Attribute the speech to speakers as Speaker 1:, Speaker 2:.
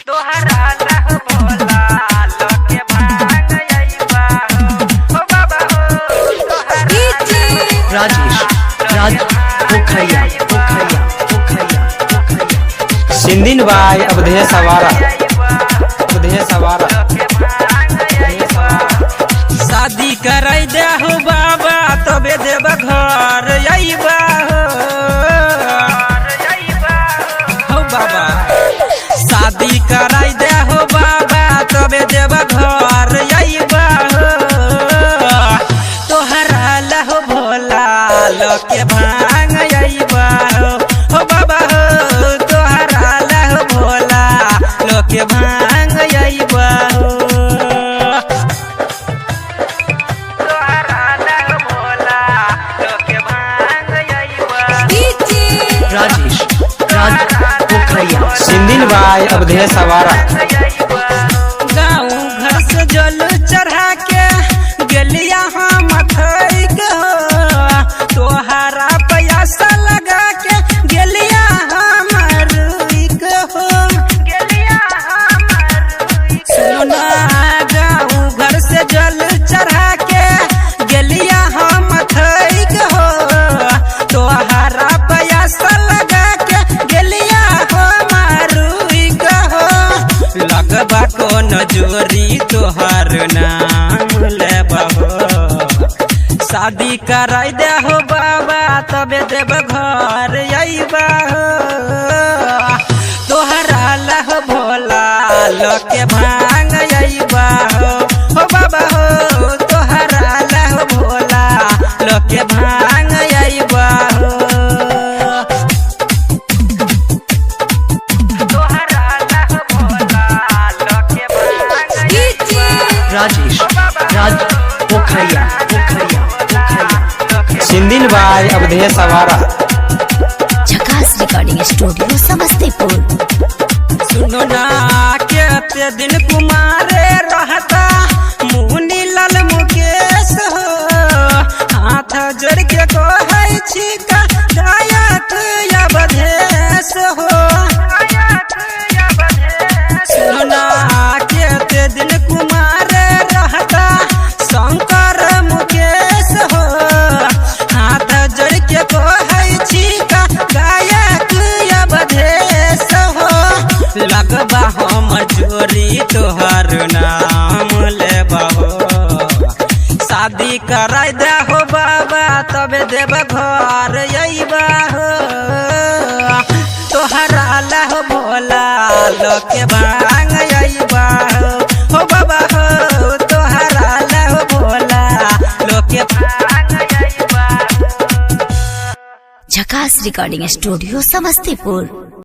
Speaker 1: तोहरा लह भोला लोके भांग अइबा हो बाबा हो
Speaker 2: राजेश राज पोखरिया सिंधिन भाई अवधेय सवारा
Speaker 1: शादी कराई दे हो बाबा तबे देव घर अइबा हो बाबा शादी कराई दे हो बाबा तबे देव घर अइबा तोहरा लह भोला लोके भांग अइबा हो बाबा हो तोहरा लह भोला लोके भांग अइबा हो
Speaker 2: राजेश राज पोखरिया सिंधिन भाई अवधेय सवारा
Speaker 1: गाँव घर से जल चढ़ा के गेलिया हम थैक हो तोहरा पैसा लगा के गेलिया हम रुइक हो सुना गाँव घर से जल चढ़ा के गेलिया हम थैक हो तोहरा पैसा लगा के गेलिया हम रुइक हो लगबा को नजोरी तोहर नाम लेबा हो शादी कराई दे हो बाबा तबे देव घर अइबा हो तोहरा लह भोला लोके भांग अइबा हो बाबा हो तोहरा लह भोला लोके भांग अइबा हो
Speaker 2: राजेश राज पोखरिया सिंधिन भाई अवधेय सवारा
Speaker 3: झकास रिकॉर्डिंग स्टूडियो समस्तीपुर।
Speaker 1: सुनो ना केते दिन कुमारे रहता मुनी लाल मुकेश हो हाथ जोड़ के कहै छी का गायक अवधेश हो सुनो ना केते दिन कुमारे रहता शंकर मुकेश हो हाथ जोड़ के कहै छी का गायक अवधेश हो लगबा हम जोरी तोहर नाम लेबा हो शादी कराई दे हो बाबा तबे देव घर अइबा हो तोहरा लह भोला लोके भांग अइबा हो बाबा हो तोहरा लह भोला लोके भांग अइबा
Speaker 3: झकास रिकॉर्डिंग स्टूडियो समस्तीपुर।